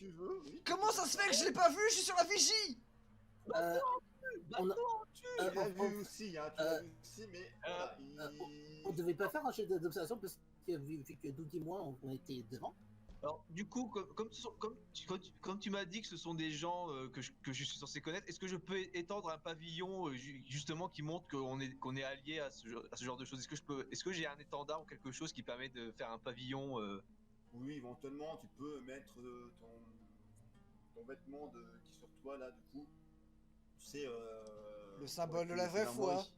tu veux, oui. Comment ça se fait que je l'ai pas vu? Je suis sur la vigie! On a- Tu l'as vu aussi, hein, tu l'as vu aussi, mais voilà, on devait pas faire un jet d'observation parce que vu que Doug et moi on était devant. Alors, du coup, comme tu m'as dit que ce sont des gens que je suis censé connaître, est-ce que je peux étendre un pavillon justement qui montre qu'on est allié à ce genre de choses? Est-ce que j'ai un étendard ou quelque chose qui permet de faire un pavillon oui, éventuellement, tu peux mettre ton vêtement qui est sur toi, là, du coup. Tu sais, Le symbole de pour la vraie l'armoirie.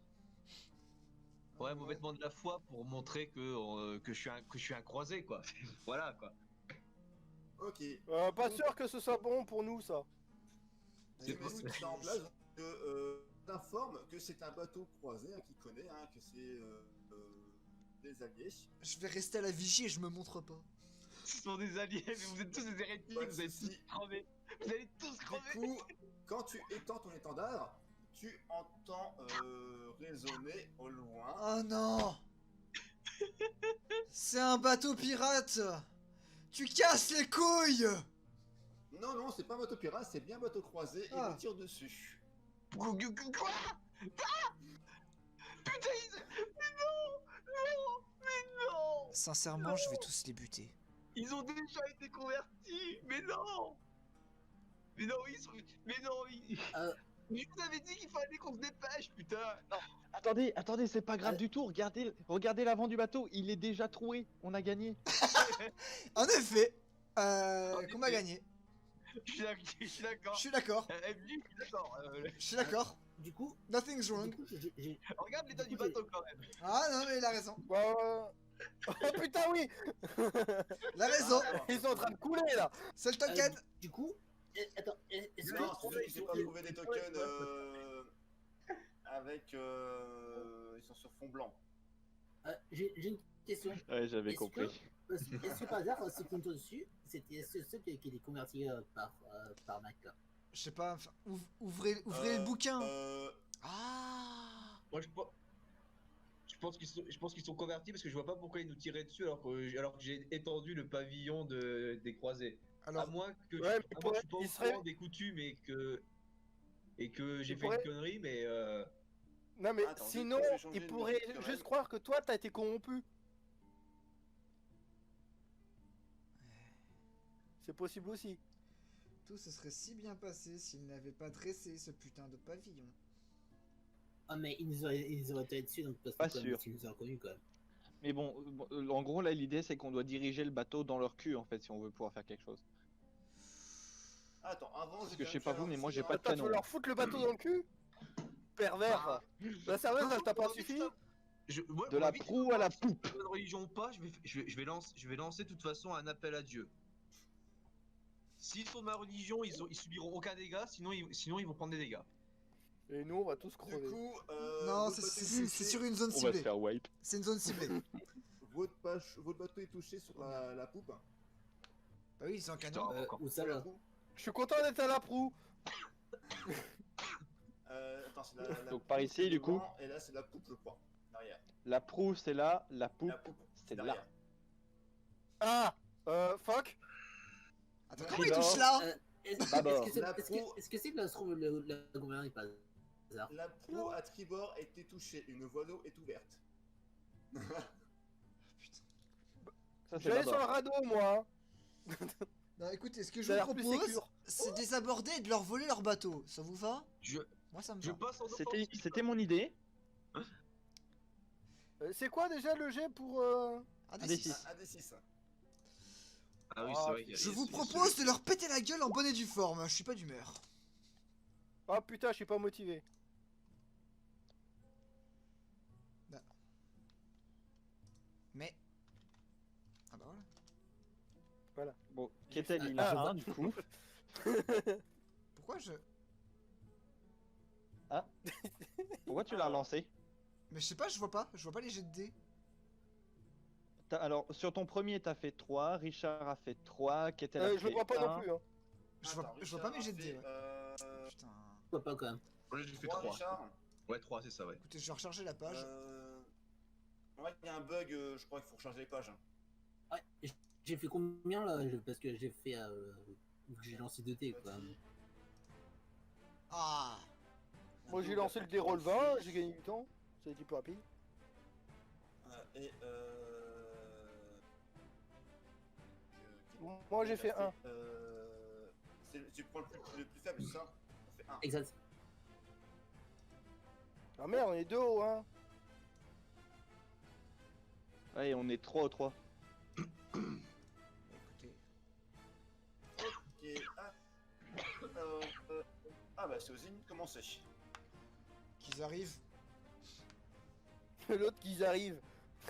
foi. Ouais, mon vêtement de la foi pour montrer que je suis un croisé, quoi. Voilà, quoi. Ok. Pas sûr que ce soit bon pour nous, ça. Tu mets tout ça en place, t'informe que c'est un bateau croisé, hein, qui connaît, hein, que c'est des alliés. Je vais rester à la vigie et je me montre pas. Ce sont des alliés, mais vous êtes tous des hérétiques, Pas de vous allez soucis. tous crever. Vous allez tous Du crever. coup, quand tu étends ton étendard, tu entends résonner au loin. Oh non! C'est un bateau pirate! Tu casses les couilles! Non, non, c'est pas un bateau pirate, c'est bien un bateau croisé et Ah. on tire dessus. Quoi? Putain, mais non! Sincèrement, je vais tous les buter. Ils ont déjà été convertis! Mais non! Mais non, mais non, mais vous avez dit qu'il fallait qu'on se dépêche, putain! Attendez, c'est pas grave du tout. Regardez l'avant du bateau, il est déjà troué. On a gagné. En effet, qu'on a gagné. Je suis d'accord. Je suis d'accord. MJ, je suis d'accord. Je suis d'accord. Du coup, Nothing's wrong. Regarde l'état du bateau quand même. Ah non, mais il a raison. Oh putain, oui. Il a raison. Ils sont en train de couler là. C'est le token. Du coup, attends, est-ce Non, que c'est vrai que j'ai pas trouvé des tokens avec. Ils sont sur fond blanc. j'ai une question. Ouais, j'avais Est-ce compris. Est-ce que par hasard, ceux qui sont dessus, c'était ceux qui étaient convertis par Mac là? Je sais pas, enfin, ouvrez le bouquin. Ah. Moi, je pense qu'ils sont convertis parce que je vois pas pourquoi ils nous tiraient dessus alors que j'ai étendu le pavillon des croisés. Alors, À moins que Ouais, mais je suis pas au il serait- courant des coutumes et que j'ai Il fait pourrait- une connerie, mais Non mais Attends, sinon, je vais changer ils de pourraient musique, quand juste même. croire que toi t'as été corrompu. C'est possible aussi. tout se serait si bien passé s'il n'avait pas dressé ce putain de pavillon. Ah, mais ils auraient été dessus, donc parce Pas que sûr. ils nous ont reconnus quand même. Mais bon, en gros, là, l'idée, c'est qu'on doit diriger le bateau dans leur cul, en fait, si on veut pouvoir faire quelque chose. Attends, avant. Parce que je sais pas vous, mais moi, j'ai pas de Attends, tu canon. veux leur foutre le bateau dans le cul? Pervers. La sérieuse, ça t'a pas suffi? De la proue à la poupe. De religion ou pas, je vais lancer de toute façon un appel à Dieu. S'ils sont de ma religion, ils subiront aucun dégât, sinon ils vont prendre des dégâts. Et nous, on va tous Du crever. coup, Non, votre c'est bateau est sur touché- une zone On va se ciblée. faire wipe. C'est une zone ciblée. Votre bateau est touché sur la poupe. Bah oui, ils sont en canon. Où ça là? Je suis content d'être à la proue. Attends, c'est la Donc, poupe par ici, du coup. devant, et là, c'est la poupe, je crois. Derrière. La proue, c'est là. La poupe, La poupe, c'est derrière. là. Ah, fuck. Attends, comment il touche là? D'abord. Est-ce que c'est que là se trouve le gouvernement n'est pas hasard? La proue à tribord a été touchée. Une voie d'eau est ouverte. Ça, c'est J'allais sur le d'abord. radeau, moi. Non, écoutez, ce que je Ça a vous l'air plus propose, sécure. c'est de les aborder et de leur voler leur bateau. Ça vous va? Je Moi, ça me je va. passe en C'était mon idée. C'est quoi déjà le jet pour... Ah, des des six. six. Un des 6. Ah oui, c'est vrai qu'il y a- Je il y a- vous il y a propose de leur péter la gueule en bonne et due forme. Je suis pas d'humeur. Ah putain, je suis pas motivé. Mais. Ah bah voilà. Voilà. Bon, Ketel, il Ah, a je un, vois. du coup. Pourquoi je. Pourquoi tu l'as relancé? Mais je sais pas, je vois pas. Je vois pas les jets de dés. Alors, sur ton premier, t'as fait 3, Richard a fait 3, Ketel a fait Je le vois pas 1. non plus. Hein. Je vois pas mes jets de dés. Ouais. Putain. Je vois pas quand même. Ouais, j'ai fait 3, 3. Richard. Ouais, 3, c'est ça, ouais. Écoutez, je vais recharger la page. Ouais, il y a un bug, je crois qu'il faut recharger les pages. Ouais, j'ai fait combien là? Parce que j'ai fait J'ai lancé 2 dés, quoi. Ah. Moi j'ai lancé le déroll 20, j'ai gagné du temps. Ça a été plus rapide. Et Moi j'ai fait 1. Tu prends le plus faible, c'est ça? On fait 1. Exact. Ah merde, on est 2 au 1. Ouais, on est 3 au 3. Écoutez. Ok. Ah bah c'est aux ennemis de commencer. Qu'ils arrivent. L'autre qu'ils arrivent.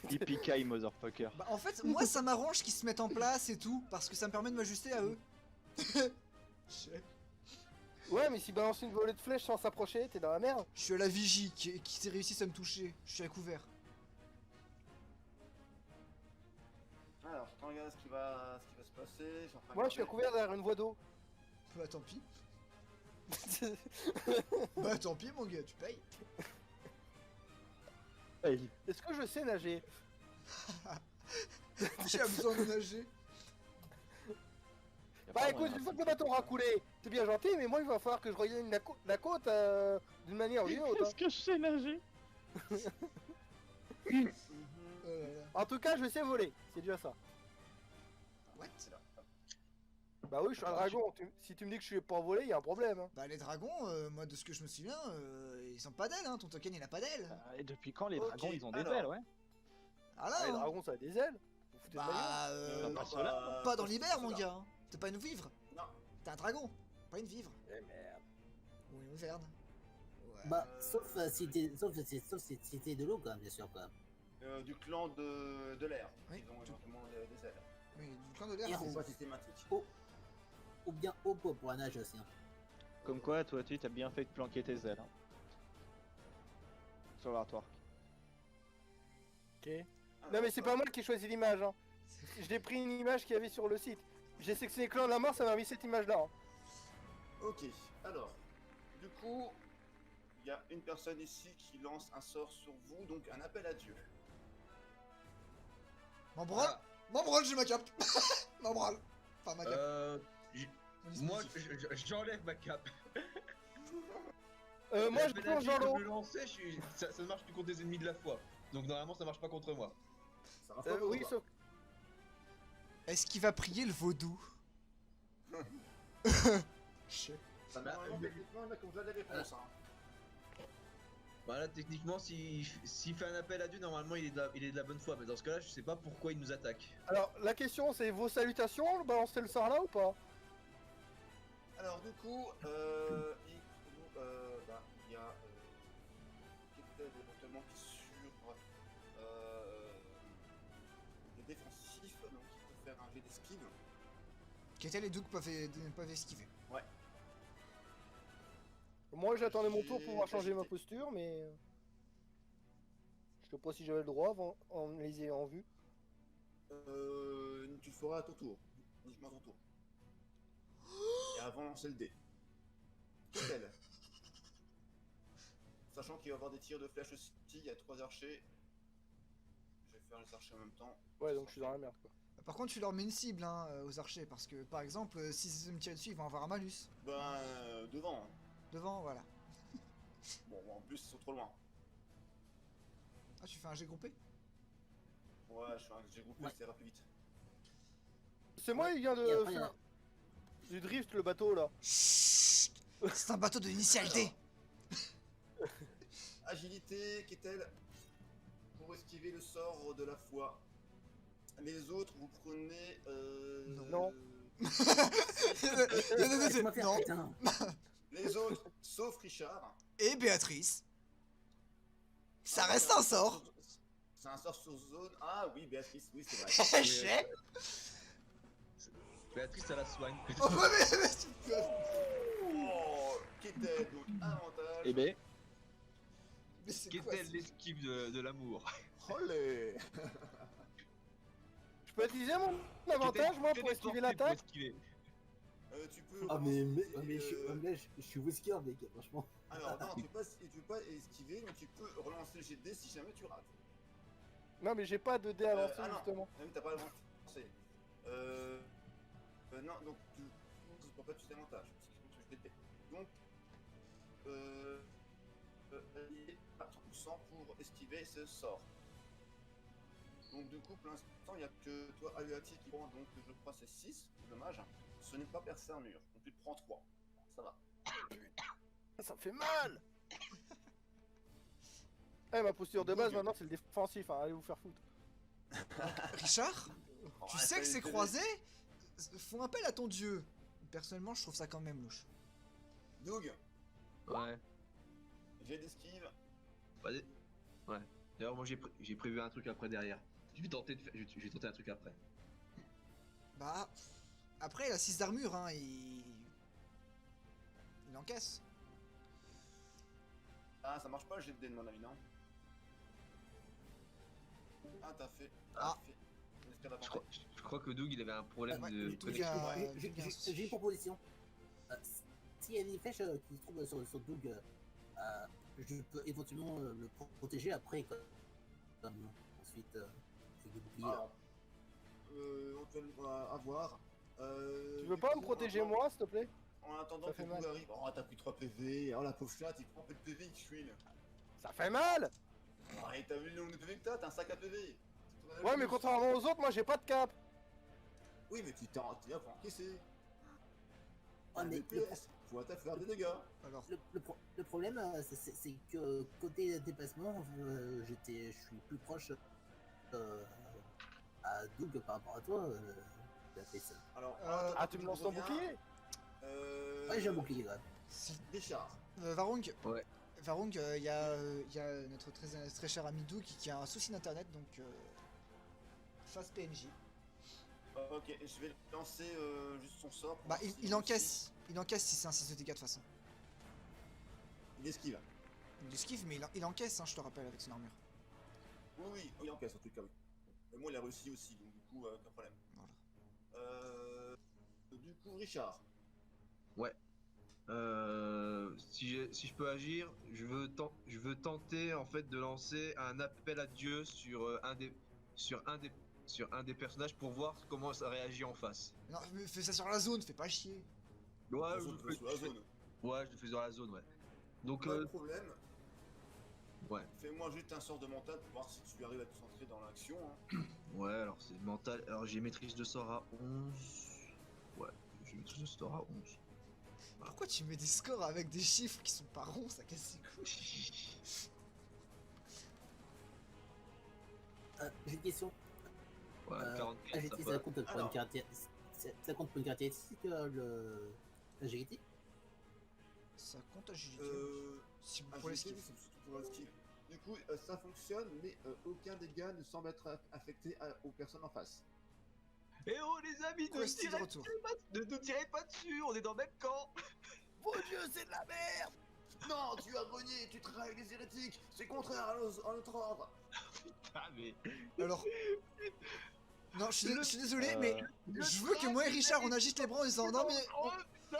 Yippee motherfucker. Bah en fait, moi ça m'arrange qu'ils se mettent en place et tout, parce que ça me permet de m'ajuster à eux. Ouais, mais s'ils balancent une volée de flèches sans s'approcher, t'es dans la merde. Je suis à la vigie qui réussissent à me toucher. Je suis à couvert. Alors, je regarde ce qui va se passer. Moi je suis à couvert derrière une voie d'eau. Bah tant pis. Bah tant pis mon gars, tu payes. Hey. Est-ce que je sais nager? J'ai besoin de nager. Bah écoute, une fois que le bateau aura coulé, t'es bien gentil, mais moi il va falloir que je regagne la côte d'une manière ou d'une autre. Est-ce que je sais nager? Oh là là. En tout cas, je sais voler, c'est déjà ça. What? Bah oui, je suis un dragon, si tu me dis que je suis pas volé, y a un problème. Hein. Bah les dragons, moi de ce que je me souviens, ils ont pas d'ailes, hein. Ton token il a pas d'ailes. Et depuis quand les Ok, dragons ils ont des alors. ailes, ouais? Ah là, Ah, les hein. dragons ça a des ailes. Vous foutez de ma gueule. Bah pas cela. pas dans l'hiver mon gars. Hein. T'es pas une vivre. Non. T'es un dragon, pas une vivre. Eh merde. Ou une verne. Ouais. Bah, sauf si t'es de l'eau, quand même, bien sûr, quoi. Du clan de l'air. Oui, Ils ont tout- éventuellement des ailes. Oui, du camp de l'air. Et c'est- C'est pas systématique. Ou bien haut pour un nage aussi. Hein. Comme quoi, toi, tu t'as bien fait de planquer tes ailes. Hein. Sur l'artwork. Ok. Non mais c'est pas moi qui ai choisi l'image. Hein. Je l'ai pris une image qu'il y avait sur le site. J'ai sélectionné Clan de la mort, ça m'a mis cette image là. Hein. Ok, alors, du coup, il y a une personne ici qui lance un sort sur vous, donc un appel à Dieu. M'en branle. M'en branle, j'ai ma cape. M'en branle. Enfin ma cape. Mon Moi, dispositif. j'enlève ma cape. Moi je plonge dans l'eau. Je lancer, ça ne marche que contre des ennemis de la foi. Donc normalement, ça marche pas contre moi. Ça marche pas pour Oui, toi. sauf... Est-ce qu'il va prier le vaudou? Ça marche vraiment techniquement, il a comme ça des réponses. Hein. Voilà, techniquement, s'il fait un appel à Dieu, normalement, il est de la bonne foi. Mais dans ce cas-là, je sais pas pourquoi il nous attaque. Alors la question c'est vos salutations, balancez le sort là ou pas? Alors, du coup, il y a Ketel éventuellement qui sur des défensifs, donc il peut faire un jet d'esquive. Ketel et Doug peuvent esquiver. Ouais. Moi j'attendais mon tour pour pouvoir changer ma posture mais... Je sais pas si j'avais le droit en les ayant vus. Tu le feras à ton tour. Uniquement à ton tour. Et avant, lancer le dé. Ketel. Sachant qu'il va y avoir des tirs de flèches aussi, il y a 3 archers. Je vais faire les archers en même temps. Ouais donc je suis dans la merde quoi. Par contre, tu leur mets une cible hein, aux archers, parce que par exemple, si ils me tirent dessus, ils vont avoir un malus. Ben, devant. Hein. Devant, voilà. Bon, en plus, ils sont trop loin. Ah, tu fais un jet groupé? Ouais, j'ai groupé, Ouais. ça ira plus vite. C'est moi il vient de Et après, faire du drift le bateau là. Chut. C'est un bateau de l'initialité. Agilité, Ketel, pour esquiver le sort de la foi. Les autres, vous prenez. Non. Laisse-moi faire, Non. putain. Les autres, sauf Richard. Et Béatrice. Ça reste un sort. C'est un sort sur zone. Ah oui, Béatrice, oui, c'est vrai. Chais. Béatrice, ça la soigne. Oh, mais- Oh, Ketel, donc avantage. Eh ben, Mais c'est quoi Qu'est-elle ça? l'esquive de l'amour? Olé. Je peux utiliser mon avantage moi pour esquiver l'attaque? Tu peux. Ah, mais relancer, je suis whisky, mec, franchement. Alors, non, tu peux pas esquiver, mais tu peux relancer le jet de dés si jamais tu rates. Non mais j'ai pas de dé à lancer Ah non. justement. Même t'as pas avancé. Non, donc pour pas tuer les montages. Donc, allié à 30% pour esquiver ce sort. Donc du coup, pour l'instant, il n'y a que toi, Aluati, qui prend, donc je crois c'est 6, dommage. Ce n'est pas percé un mur, donc tu te prends 3. Ça va. Ça fait mal. Eh, ma posture de base maintenant c'est le défensif, hein. Allez vous faire foutre. Richard, Oh, tu sais que ces croisés font appel à ton dieu. Personnellement, je trouve ça quand même louche. Doug, Ouais. j'ai d'esquive. Ouais. D'ailleurs, moi j'ai prévu un truc après derrière. Je vais tenter un truc après. Bah, après, il a 6 d'armure, hein, il encaisse. Ah, ça marche pas le jet de dé de mon ami, non? Ah, t'as fait. Ah. Fait. Une escalade Je crois que Doug il avait un problème Ouais, de Doug connexion. a- J'ai une proposition. S'il y a des flèches qui se trouvent sur Doug, je peux éventuellement le protéger après. Ensuite, c'est des boucliers. Alors, éventuellement, à voir. Tu veux pas me protéger moi s'il te plaît? En attendant Ça que fait Doug mal. arrive. Oh, t'as pris 3 PV. Oh, la pauvre chatte, il prend un peu de PV, il chouine. Ça fait mal. Oh, et t'as vu le nombre de PV que t'as un sac à PV. Ouais mais contrairement aux autres, moi j'ai pas de cap. Oui, mais tu t'es là pour encaisser. Ah, mais DPS, faut faire des dégâts. Alors, le problème, c'est que côté déplacement, je suis plus proche à Doug par rapport à toi. La face. Alors, Ah tu me lances ton bouclier? Ouais, j'ai un bouclier là. Richard. Varung, Ouais. Varung, il y a notre très cher ami Doug qui a un souci d'internet, donc face PNJ. Ok, je vais lancer juste son sort. pour Bah, voir il si- encaisse si c'est un 6 de dégâts de toute façon. Il esquive. Il esquive, mais il encaisse, hein, je te rappelle, avec son armure. Oui, il encaisse en tout cas, oui. Et moi, il a réussi aussi, donc du coup, aucun problème. Voilà. Du coup, Richard. Ouais. Si je peux agir, je veux tenter en fait de lancer un appel à Dieu sur un des personnages pour voir comment ça réagit en face. Non, mais fais ça sur la zone, fais pas chier. Ouais, La zone, je sur la zone. ouais, je le fais dans la zone, ouais. Donc, Pas de problème. ouais. Fais-moi juste un sort de mental pour voir si tu arrives à te centrer dans l'action. Hein. Ouais, alors c'est mental. Alors j'ai maîtrise de sort à 11. Ouais, j'ai maîtrise de sort à 11. Pourquoi tu mets des scores avec des chiffres qui sont pas ronds, ça casse les couilles. J'ai une question. Ouais, 44, AGT, ça ça va. compte pour une Alors. caractéristique. Ça compte pour une caractéristique l'agilité. Ça compte agilité. Si Ah, pour j'ai l'esquive. dit, c'est surtout pour l'esquive. Du coup, ça fonctionne, mais aucun dégât ne semble être affecté aux personnes en face. Eh oh les amis, Quoi, style de retour. ne nous tirez pas dessus, on est dans le même camp. Mon dieu c'est de la merde. Non, tu as renié, tu trahis les hérétiques, c'est contraire à notre ordre. Ah mais... Alors. Non, je suis désolé, mais Euh, je veux que moi et Richard on agite les bras en disant non mais. Oh putain,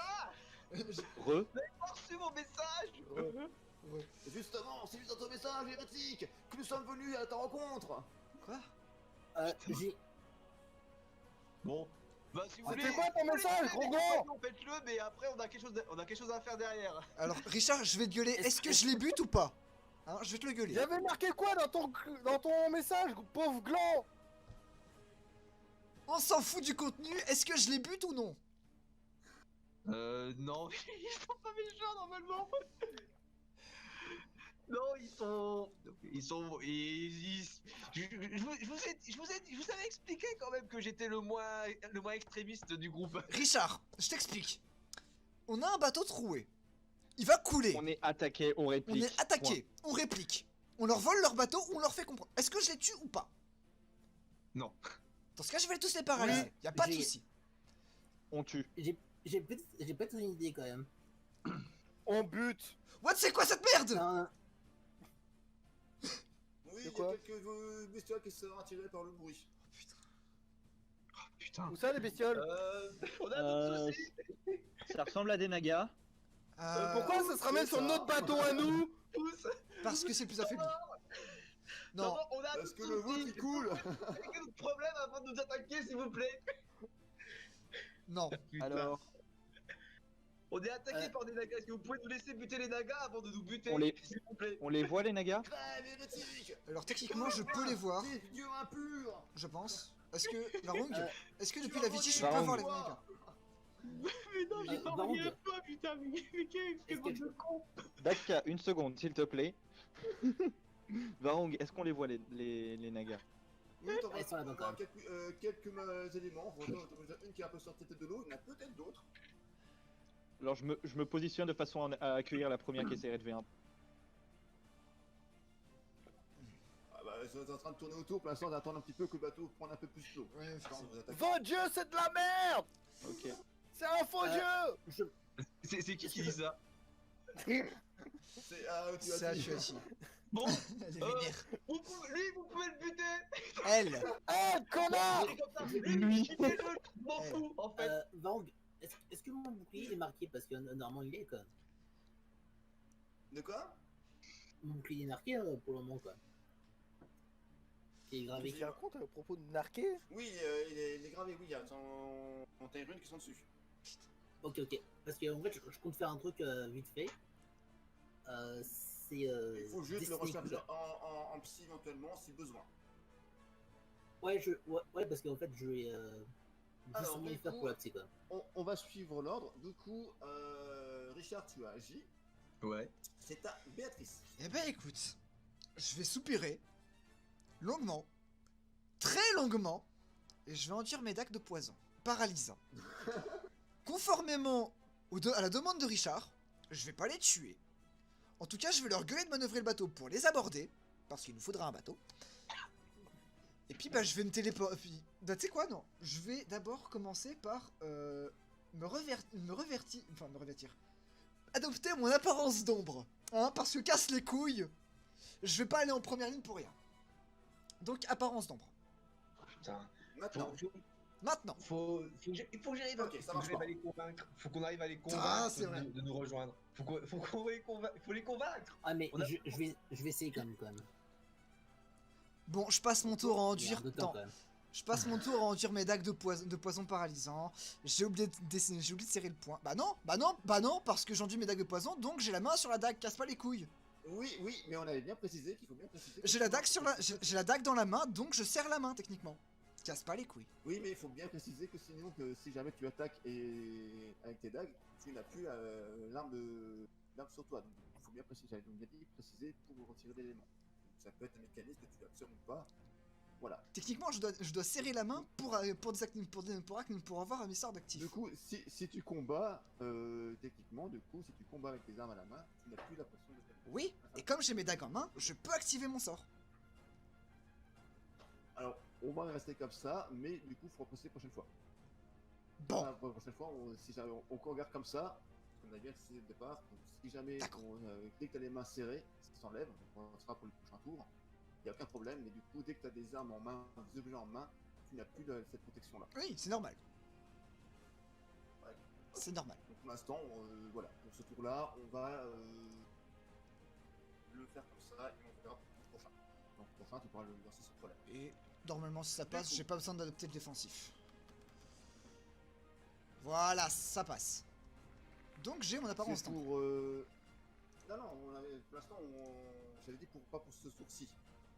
Re. j'ai reçu mon message. Justement, c'est juste dans ton message hérétique que nous sommes venus à ta rencontre. Quoi? J'ai. Bon, bah si vous C'était voulez... quoi ton message, gros gros? Faites-le, mais après on a quelque chose à faire derrière. Alors, Richard, je vais te gueuler. Est-ce que je les bute ou pas? Hein, je vais te le gueuler. J'avais marqué quoi dans ton message, pauvre gland? On s'en fout du contenu. Est-ce que je les bute ou non? Non, ils sont pas méchants normalement. Non, je vous avais expliqué quand même que j'étais le moins extrémiste du groupe. Richard, je t'explique. On a un bateau troué. Il va couler. On est attaqué, on On réplique. est attaqué. On réplique. On leur vole leur bateau ou on leur fait comprendre. Est-ce que je les tue ou pas? Non. Dans ce cas, je vais tous les paralyser. Ouais, y a pas de j'ai- souci. On tue. J'ai peut-être une idée quand même. On bute. What, c'est quoi cette merde? Un- Oui, il y a quoi quelques bestioles qui se sont attirées par le bruit. Putain. Où ça les bestioles? On a d'autres Euh, soucis. ça ressemble à des nagas. Pourquoi ça se ramène sur notre bateau à nous? Tous. Parce que c'est plus affaibli. Non. On a Parce que d'autres le vôtre soucis. il coule. Quel est notre problème avant de nous attaquer, s'il vous plaît? Non. Alors, On est attaqué Euh. par des nagas. Est-ce que vous pouvez nous laisser buter les nagas avant de nous buter, On les- s'il vous plaît? On les voit les nagas? Crève, hérétique! Alors techniquement, je peux les voir, Des dieux impurs! je pense. Est-ce que, Varung, Euh, est-ce que depuis la Viti, je peux Varung. voir les nagas? Mais non, j'ai pas Varung. rien pas, putain, mais quel Est-ce que bande de cons. Daka, une seconde, s'il te plaît. Varung, est-ce qu'on les voit les nagas? Oui, t'en Elles sont là-bas, quand même. quelques éléments. Une qui est un peu sortie de l'eau, il y en a peut-être d'autres. Alors je me positionne de façon à accueillir la première qui essaierait de V1. Ah bah, ils sont en train de tourner autour, pour l'instant, on attend un petit peu que le bateau prenne un peu plus d'eau. Ouais, Quand vous attaquez. Votre dieu, c'est de la merde! Ok. C'est un faux Euh, dieu! Je... C'est qui dit ça? C'est tu as c'est à dit. Tuachi. Bon, Elle est vénère. lui, vous pouvez le buter. Elle! Ah, connard! C'est comme ça. Lui. Butez-le, je m'en fous, en fait. Varung, est-ce que mon bouclier est marqué? Parce que normalement il est quand même. De quoi? Mon bouclier est marqué pour le moment quoi. Il est gravé. Tu te rends compte à propos de narquer? Oui, il est gravé, oui, il y a tes runes qui sont dessus. Ok. Parce que en fait, je compte faire un truc vite fait. C'est. Il faut juste le Destiny recharger Cool. en psy éventuellement si besoin. Ouais, parce qu'en fait, je vais. Je vais Alors, sûrement du y faire coup- pour la psy quoi. On va suivre l'ordre. Du coup, Richard, tu as agi. Ouais. C'est à Béatrice. Eh ben écoute, je vais soupirer longuement, très longuement, et je vais enduire mes dagues de poison, paralysant. Conformément à la demande de Richard, je vais pas les tuer. En tout cas, je vais leur gueuler de manœuvrer le bateau pour les aborder, parce qu'il nous faudra un bateau. Et puis bah je vais me téléporter. Bah tu sais quoi, non, je vais d'abord commencer par me revêtir. Adopter mon apparence d'ombre, hein, parce que casse les couilles. Je vais pas aller en première ligne pour rien. Donc apparence d'ombre. Putain. Maintenant. Maintenant. Il faut que j'arrive Ok, ça marche pas. à les convaincre. Faut qu'on arrive à les convaincre Ah, c'est vrai. de nous rejoindre. Faut les convaincre. Ah, mais On a- je vais essayer quand même. Bon, je passe mon tour à Il y a enduire. un peu de temps, Attends, quand même. je passe mon tour à enduire mes dagues de poison paralysant. J'ai oublié de serrer le point. Bah non, parce que j'enduis mes dagues de poison, donc j'ai la main sur la dague, casse pas les couilles. Oui, mais on avait bien précisé qu'il faut bien préciser. J'ai la dague j'ai la dague dans la main, donc je serre la main techniquement. Casse pas les couilles. Oui, mais il faut bien préciser que sinon, que si jamais tu attaques et avec tes dagues, tu n'as plus l'arme sur toi. Donc il faut bien préciser. J'avais donc bien dit préciser pour retirer l'élément. Donc, ça peut être un mécanisme que tu actionnes ou pas. Voilà. Techniquement, je dois serrer la main pour avoir un sort d'actif. Du coup, si tu combats, techniquement, si tu combats avec tes armes à la main, tu n'as plus la pression de tes mains. Oui, et comme j'ai mes dagues en main, je peux activer mon sort. Alors, on va rester comme ça, mais du coup, il faut repasser la prochaine fois. Bon, Enfin, pour la prochaine fois, si jamais on regarde comme ça, on a bien décidé au départ, donc si jamais D'accord. dès que tu as les mains serrées, ça s'enlève, donc on sera pour le prochain tour, il n'y a aucun problème, mais du coup, dès que tu as des armes en main, des objets en main, tu n'as plus cette protection-là. oui, c'est normal. Ouais. C'est normal. Donc pour l'instant, voilà, pour ce tour-là, on va le faire comme ça, et on verra pour le prochain. Donc le prochain, tu pourras le lancer sans problème. Et normalement, si ça passe, j'ai pas besoin d'adopter le défensif. Voilà, ça passe. Donc j'ai mon apparence C'est d'ombre. pour... Non, pour l'instant, j'avais dit pas pour ce tour-ci.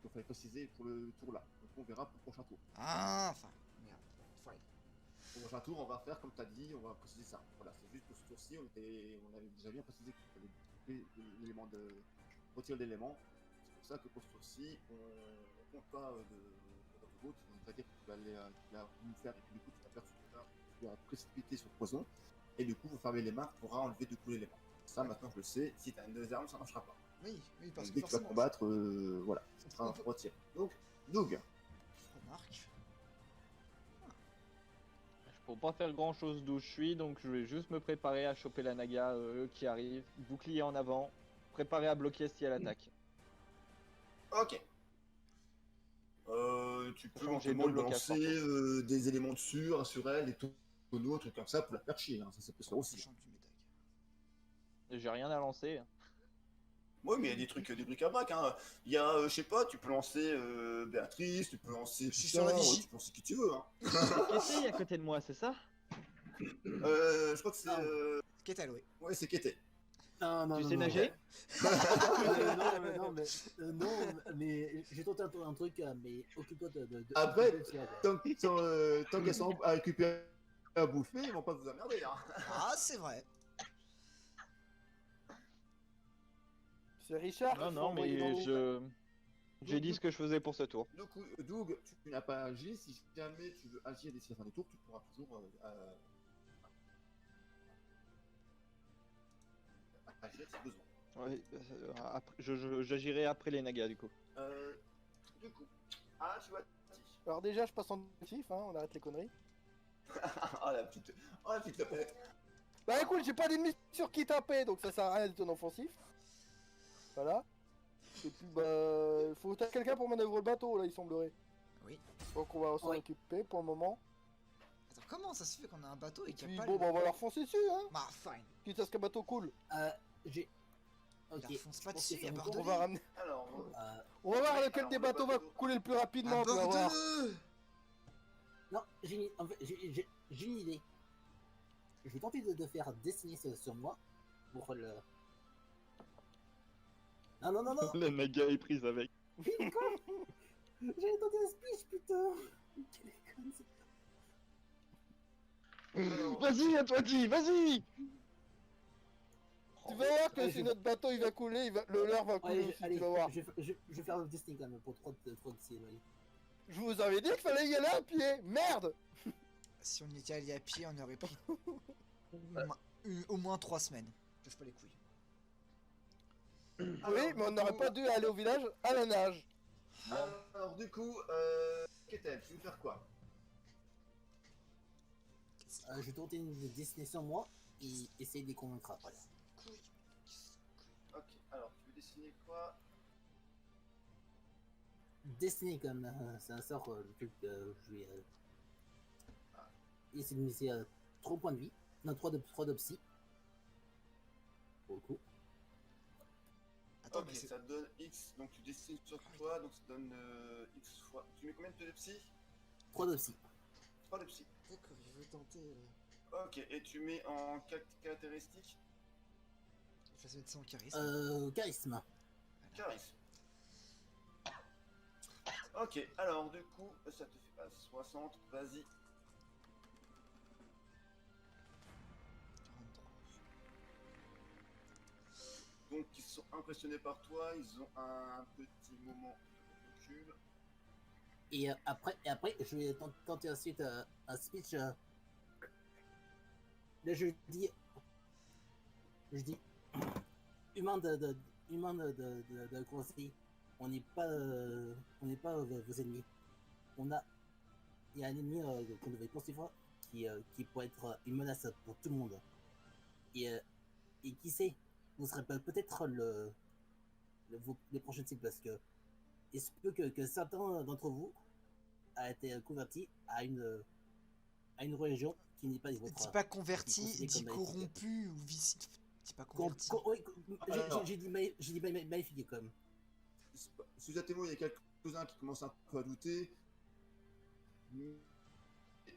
Il fallait préciser pour le tour là. Donc on verra pour le prochain tour. Ah, enfin, merde. Fine. Pour le prochain tour, on va faire comme tu as dit, on va préciser ça. Voilà, c'est juste pour ce tour-ci, on avait déjà bien précisé qu'il fallait l'élément de retirer l'élément. C'est pour ça que pour ce tour-ci, on compte pas de route. On va dire que tu vas nous faire et puis du coup tu vas faire tu vas précipiter sur le poison. Et du coup, vous fermez les mains, tu pourras enlever de coup l'élément. Ça, maintenant, je le sais. Si tu as une deuxième arme, ça marchera pas. Oui, parce Donc, que dès que tu vas forcément. combattre, voilà, ça sera un retiré. Donc, Doug, Je remarque. Je peux pas faire grand chose d'où je suis, donc je vais juste me préparer à choper la naga qui arrive, bouclier en avant, préparer à bloquer si elle attaque. ok. Tu peux Sachant que j'ai éventuellement deux lui blocages, par lancer des éléments dessus, sur elle, des tonneaux, un truc comme ça pour la faire chier. Hein. Ça peut se faire aussi. J'enduis mes dagues. J'ai rien à lancer. Oui, mais il y a des trucs, des bric-à-brac. Hein. Il y a, je sais pas, tu peux lancer Béatrice, tu peux lancer. Je suis sur la vigie. Tu peux lancer qui tu veux. Hein. Qu'est-ce qu'il y a à côté de moi, c'est ça? Je crois que c'est. Ketel, oui. Ouais, c'est Kété. Non, Tu sais nager? Non, mais j'ai tenté un truc, mais occupe-toi de Après, de tirer, quoi. tant qu'elles sont à récupérer à bouffer, ils vont pas vous emmerder. Hein. Ah, c'est vrai. C'est Richard Non, qu'il faut non, envoyer dans mais l'eau. j'ai dit ce que je faisais pour ce tour. Du coup, Doug, tu n'as pas agi. Si jamais tu veux agir d'ici la fin du tour, tu pourras toujours agir si besoin. Ouais, j'agirai après les nagas du coup. Du coup, tu as Alors déjà, je passe en défensif, hein, on arrête les conneries. Oh la petite tapette. Bah écoute, j'ai pas d'ennemis sur qui taper, donc ça sert à rien d'être en offensif. Voilà. Et puis bah, faut t'as quelqu'un pour manœuvrer le bateau là, il semblerait. Oui. Donc on va s'en Oui. occuper pour le moment. Attends, comment ça se fait qu'on a un bateau et Et qu'il puis n'y a pas bon, bah on va leur foncer dessus, hein. Bah, fine. Quitte à ce qu'un bateau coule. J'ai. Ok. Il fonce pas je pense dessus, que il y a c'est bord bon. de On va ramener. Alors, On va voir Oui, lequel alors, des le bateaux va bateau. couler le plus rapidement, tu vas voir. Aborde-le. Non, en fait, j'ai une idée. Je vais tenter de faire dessiner sur moi pour le. Non. La naga est prise avec. J'allais tenter un speech, putain. Quel est con, ce- Vas-y, à toi, dit, vas-y! Tu vas voir que Ouais, si je- notre bateau il va couler, le leur va couler Ouais, aussi, allez, tu vas voir. je vais faire le destiny quand même pour 3 de ciel, allez. Je vous avais dit qu'il fallait y aller à pied, merde. Si on était allé à pied, on aurait pris au moins 3 semaines. Je lâche pas les couilles. Oui, mais on n'aurait pas dû aller au village à la nage. Alors du coup, Ketel, tu veux faire quoi? Je vais tenter une destination moi et essayer de les convaincre après. Ok, alors tu veux dessiner quoi? Destiny comme c'est un sort, le truc je vais essayer de miser 3 points de vie, non 3 de psy. Pour le coup. Attends, Ok, mais c'est... ça te donne X, donc tu dessines sur toi, donc ça te donne X fois. Tu mets combien de psy? 3 de psy. 3 de psy. D'accord, il veut tenter... Ok, et tu mets en caractéristiques Il faut mettre ça en charisme. Charisme. charisme. Ok, alors du coup, ça te fait pas 60, vas-y. 43. Donc ils sont impressionnés par toi, ils ont un petit moment de recul. Et après, je vais tenter ensuite un speech. Là, je dis, humain de conseil, on n'est pas vos ennemis. Il y a un ennemi qu'on devait poursuivre qui pourrait être une menace pour tout le monde. Et qui sait, vous serez peut-être les prochaines cibles parce que il se peut que certains d'entre vous a été convertis à une religion qui n'est pas les vôtres. Dis pas converti, considéré dis comme maléfique. corrompu ou vici. Dis pas converti. Oui, Alors. j'ai dit maléfique quand même. Sous à témoin, il y a quelques-uns qui commencent un peu à douter. Là,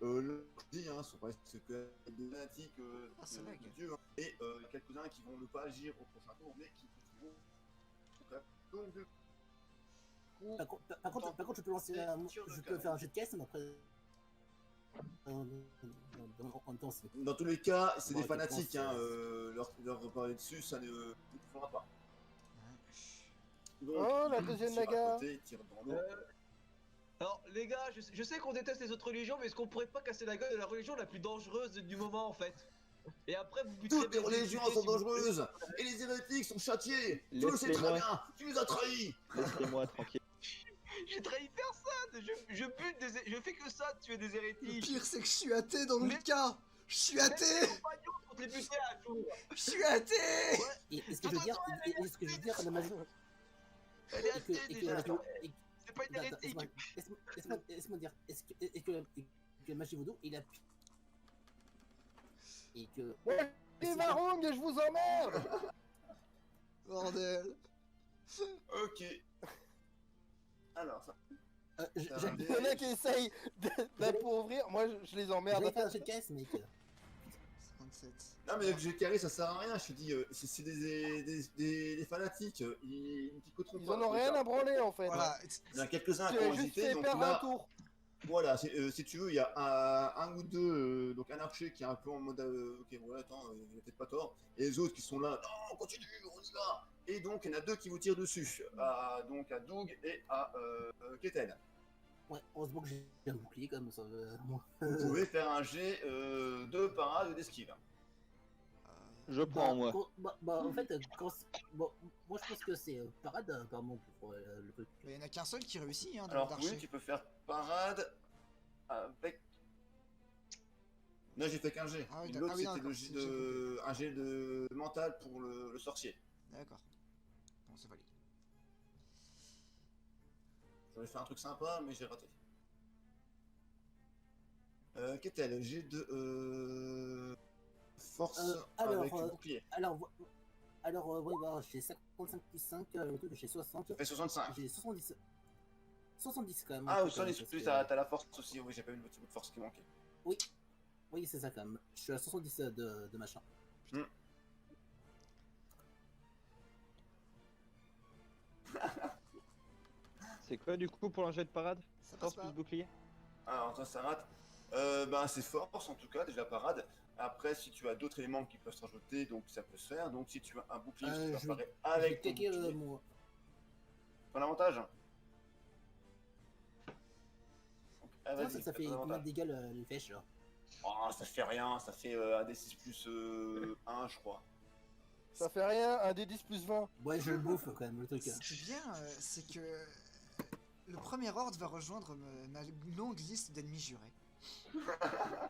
je dis, sont presque des fanatiques c'est de vrai, Dieu. Hein. Et il y a quelques-uns qui vont ne pas agir au prochain tour, mais qui vont. Donc, du coup, Par contre, je peux lancer je peux faire un jet de caisse, mais après. En temps, c'est. dans tous les cas, c'est Bon, des je fanatiques. pense, Leur reparler dessus, ça ne fera pas. Donc, Oh, la ils deuxième tirent à naga. côté, ils tirent dans l'eau. Alors les gars, je sais qu'on déteste les autres religions, mais est-ce qu'on pourrait pas casser la gueule de la religion la plus dangereuse du moment en fait? Et après vous buterez Toutes les bien religions exécutés sont si vous- dangereuses et les hérétiques sont châtiés. Tu le sais très Laissez-moi. bien. Tu nous as trahis. Laissez-moi tranquille. J'ai trahi personne. Je bute je fais que ça de tuer des Le hérétiques. pire, c'est que je suis athée dans le Mais- cas. Je suis Même athée. les compagnons contre les buter à jour. Je suis athée. Et ce que je veux dire, la magie. Elle est Et que, athée et que, déjà. et que- et- C'est pas une Attends, hérétique. laisse-moi dire, est-ce que la magie vaudou, il a. Et que. Ouais, les Varung, je vous emmerde. Bordel. Ok. Alors, ça. Il y en a qui essayent d'appauvrir, moi je les emmerde. J'allais faire un jet de caisse, mais que. 7. Non, mais que carré, ça sert à rien. Je te dis, c'est des fanatiques. Ils picoteront Ils pas. en ont rien à branler en fait. Voilà. Il y en a quelques-uns Tu qui as ont juste hésité. fait Donc perdre un là, tour. voilà, si tu veux, il y a un ou deux, donc un archer qui est un peu en mode ok, ouais, attends, il a peut-être pas tort, et les autres qui sont là, non, continue, on y va. Et donc il y en a deux qui vous tirent dessus, donc à Doug et à Ketel. Ouais, heureusement que j'ai un bouclier comme ça. Vous pouvez faire un jet de parade ou d'esquive. Je prends, moi. En fait, bon, moi je pense que c'est parade apparemment pour le truc. Il y en a qu'un seul qui réussit, hein, dans Alors l'archer. oui, tu peux faire parade avec... Non, j'ai fait qu'un jet. Ah oui, L'autre, ah oui, c'était d'accord, le jet c'est- un jet de mental pour le sorcier. D'accord. Bon, c'est valide. J'aurais fait un truc sympa, mais j'ai raté. Qu'est-elle? J'ai de force Alors, avec bouclier. Oui, bah, j'ai 55 plus 5, le truc j'ai 60. Ça fait 65. J'ai 70. 70 quand même. Ah, un ou peu, quand même, 70 parce plus, que- t'as la force aussi. Oui, j'ai pas eu le petit bout de force qui manquait. Oui, c'est ça quand même. Je suis à 70 de machin. C'est quoi du coup pour un jet de parade? Ça passe Force pas. plus bouclier? Alors, ça rate. Ben, c'est force en tout cas, déjà parade. Après, si tu as d'autres éléments qui peuvent se rajouter, donc ça peut se faire. Donc, si tu as un bouclier, tu peux Je apparaître vais avec ton claquer bouclier. mon. Ton avantage. Ah, Non, vas-y, ça fais fait ton combien de avantage. dégâts les flèches là? Oh, ça fait rien, ça fait un D6 plus 1, je crois. Ça fait rien, un D10 plus 20. Ouais, je le bouffe quand même le truc. Ce qui est bien, c'est que le premier ordre va rejoindre ma longue liste d'ennemis jurés. Ah là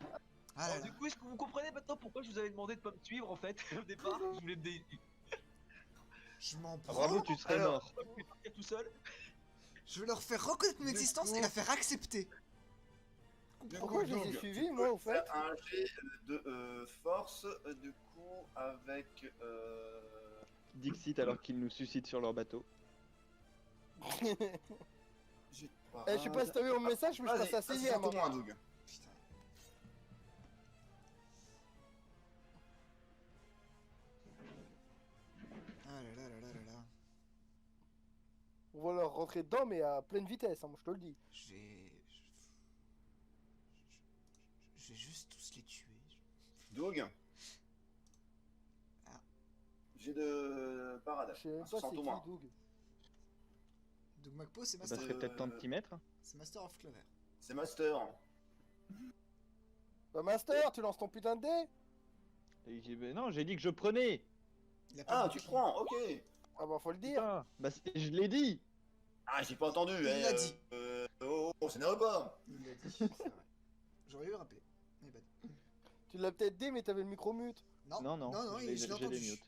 Alors, là. du coup, est-ce que vous comprenez maintenant pourquoi je vous avais demandé de pas me suivre en fait au départ? Je voulais Je m'en Ah, bravo, prends. tu serais Alors, mort. partir tout seul. Je veux leur faire reconnaître mon Du existence coup- et la faire accepter. Du Pourquoi coup, je les ai Doug, suivis, tu moi, peux au fait faire un jet de force, du coup, avec... Dixit alors qu'ils nous suscitent sur leur bateau. jet de Je sais pas si t'as vu mon message, mais je Vas-y, passe à vas-y, 6ème. sors-toi moins, Doug. Putain. Ah là là là là là là. On va leur rentrer dedans, mais à pleine vitesse, hein, moi je te le dis. Je vais juste tous les tuer. Doug. Ah. J'ai de parade. Je sais même Un pas c'est 60 au qui, moins. Doug. Donc Macpo, c'est Bah, Master, serait peut-être temps de t'y mettre. c'est Master of Clover. C'est Master. Bah, Master, tu lances ton putain de dé. Non, j'ai dit que je prenais. Il a pas Ah, de tu bouclier. prends, ok. Ah bah, faut le dire. Putain, bah je l'ai dit. Ah, j'ai pas entendu. Il l'a dit. Oh, ça n'arrive pas. Il l'a dit, c'est vrai. J'aurais eu rappelé. Mais bah, Tu l'as peut-être dit, mais t'avais le micro mute. non, Non, non, non, je l'ai- je l'ai j'ai les entendu. mute.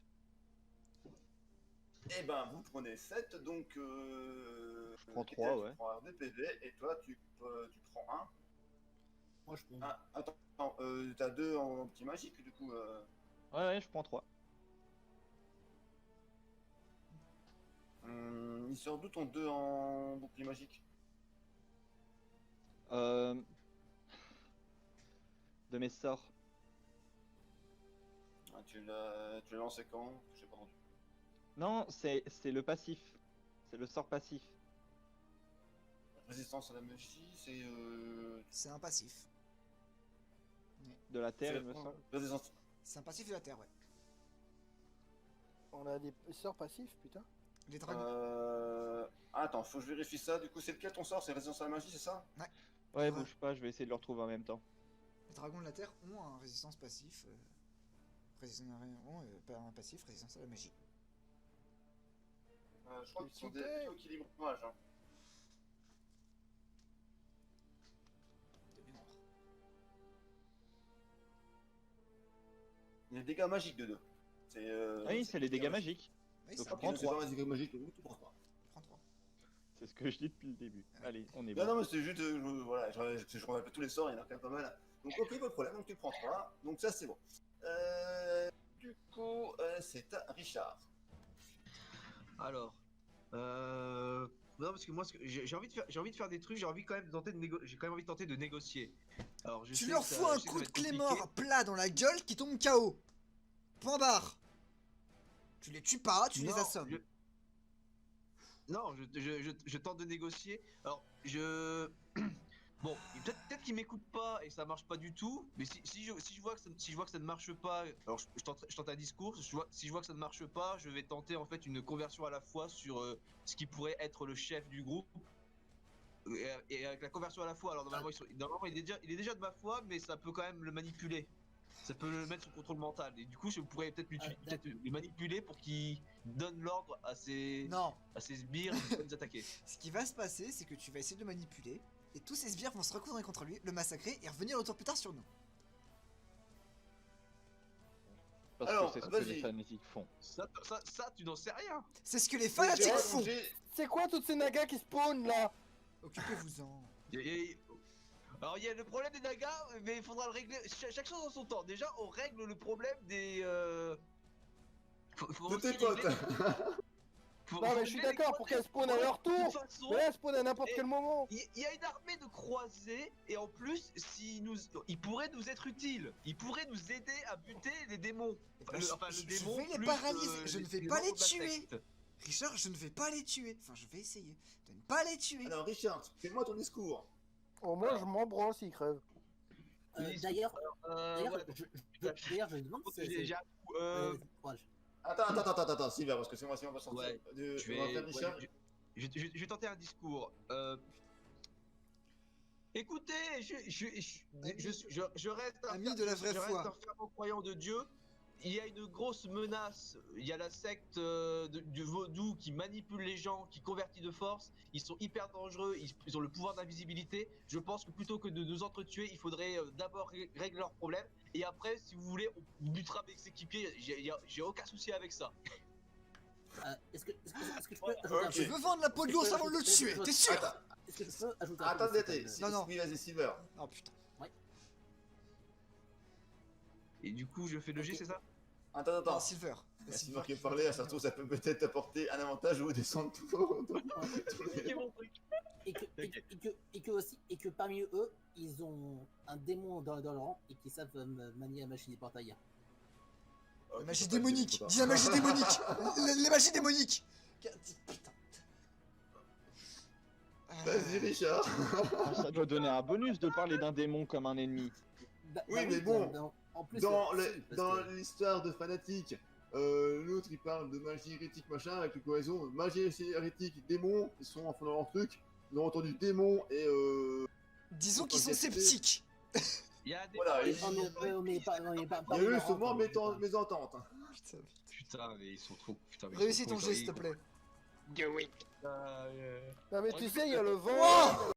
Eh ben, vous prenez 7, donc... Je prends Kétel, 3, tu ouais. prends 2 PV, et toi, tu prends 1. Moi je prends. Ah, attends, t'as 2 en petit magique, du coup... Ouais, je prends 3. Il sort d'où ton 2 en bouclier magique? De mes sorts. Ah, tu l'as lancé quand? J'ai pas entendu. Non, c'est le passif. C'est le sort passif. Résistance à la magie, c'est... C'est un passif. De la terre, c'est- il me semble. Résistance... C'est un passif de la Terre, ouais. On a des sorts passifs, putain. Les dragons. Attends, faut que je vérifie ça. Du coup, c'est lequel ton sort? C'est résistance à la magie, c'est ça? Ouais, bouge pas, je vais essayer de le retrouver en même temps. Les dragons de la Terre ont un résistance passif. Pas un passif, résistance à la magie. Je crois qu'ils sont Écoutez. des équilibrage. Hein. De mémoire. Il y a des dégâts magiques de 2. Oui, c'est les dégâts magiques. Oui, Donc, ça je va. prends C'est 3. pas un dégât magique, tu prends pas. Prends 3. C'est ce que je dis depuis le début. Allez, on est Non, bon. non, mais c'est juste, voilà, je rappelle tous les sorts, il y en a quand même pas mal. Donc, ok, pas de problème, donc tu prends 3. Donc, ça, c'est bon. Du coup, c'est à Richard. Alors, Non, parce que moi, j'ai envie de faire des trucs, j'ai envie quand même de tenter j'ai quand même envie de tenter de négocier. Alors, je Tu sais leur que ça- fous un je sais que ça coup va de être clé compliqué. mort plat dans la gueule qui tombe KO. Point barre. Tu les tues pas, tu les Non, assommes. Non, je tente de négocier. Alors, bon, peut-être qu'ils m'écoutent pas et ça marche pas du tout. Mais si je vois que ça ne marche pas, alors je tente un discours. Si je vois que ça ne marche pas, je vais tenter en fait une conversion à la fois sur ce qui pourrait être le chef du groupe. Et avec la conversion à la fois, alors normalement il est déjà de ma foi, mais ça peut quand même le manipuler. Ça peut le mettre sous contrôle mental. Et du coup, je pourrais peut-être peut-être le manipuler pour qu'il donne l'ordre à Non. ses sbires de nous attaquer. Ce qui va se passer, c'est que tu vas essayer de le manipuler. Et tous ces sbires vont se retourner contre lui, le massacrer et revenir autour plus tard sur nous. Parce Alors, que c'est ce que vas-y. les fanatiques font. Ça, tu n'en sais rien. C'est ce que les fanatiques J'ai font. rallongé- C'est quoi toutes ces nagas qui spawnent là? Occupez-vous-en. Alors il y a le problème des nagas, mais il faudra le régler. Chaque chose en son temps. Déjà, on règle le problème des. Faut De aussi tes potes. régler- faut Non mais je régler suis les d'accord pour qu'elles spawnent à problèmes leur de toute tour. façon. Mais là elles spawnent à n'importe Et- quel moment. Il y a une armée de croisés et en plus, il pourrait nous être utile. Il pourrait nous aider à buter les démons. Je démon vais les plus, paralyser. Je ne vais pas les membres de la tuer. secte. Richard, je ne vais pas les tuer. Enfin, je vais essayer de ne pas les tuer. Alors Richard, fais-moi ton discours. Au moins je m'en branle s'ils crèvent. D'ailleurs, Ouais, je me demande si déjà, courage. Attends, Sylvain, parce que c'est moi on va sortir. Ouais, On va faire Richard. je vais tenter un discours. Écoutez, je reste un Ami de la vraie je reste foi. un fervent croyant de Dieu. Il y a une grosse menace. Il y a la secte du vaudou qui manipule les gens, qui convertit de force. Ils sont hyper dangereux. Ils ont le pouvoir d'invisibilité. Je pense que plutôt que de nous entretuer, il faudrait d'abord régler leurs problèmes. Et après, si vous voulez, on butera mes équipiers. J'ai aucun souci avec ça. Est-ce que je peux ajouter un Ok. Je truc veux vendre la peau de l'ours avant de le tuer, t'es sûr? Attends, Est-ce que je peux ajouter un truc attendez, Non. oui, vas-y, Silver. Oh putain. Et du coup, je fais le G, Ok. c'est ça? Attends. Non, Silver. C'est Silver qui parlait, ça se trouve, ça peut peut-être apporter un avantage ou descendre tout. C'est mon truc. Et que parmi eux, ils ont un démon dans leur rang et qui savent manier la machine des portails. La magie démonique. Dis la magie démonique. Les magies démoniques. Putain. Vas-y, Richard. Ah, ça doit donner un bonus de parler d'un démon comme un ennemi. Oui, mais bon, en plus, Dans si, parce que- l'histoire de Fanatique, l'autre il parle de magie hérétique machin avec le cohésion. Magie hérétique, démons, ils sont en fond dans leur truc. Ils ont entendu démons et Disons qu'ils sont sceptiques. Il y a des. Voilà, on et- est pas il y a eu sûrement mésentente. Hein. Putain. Putain, mais ils sont trop. Putain, mais ils Réussis sont ton trop geste, s'il te plaît. Ah, Non mais tu sais il y a le vent. Wow.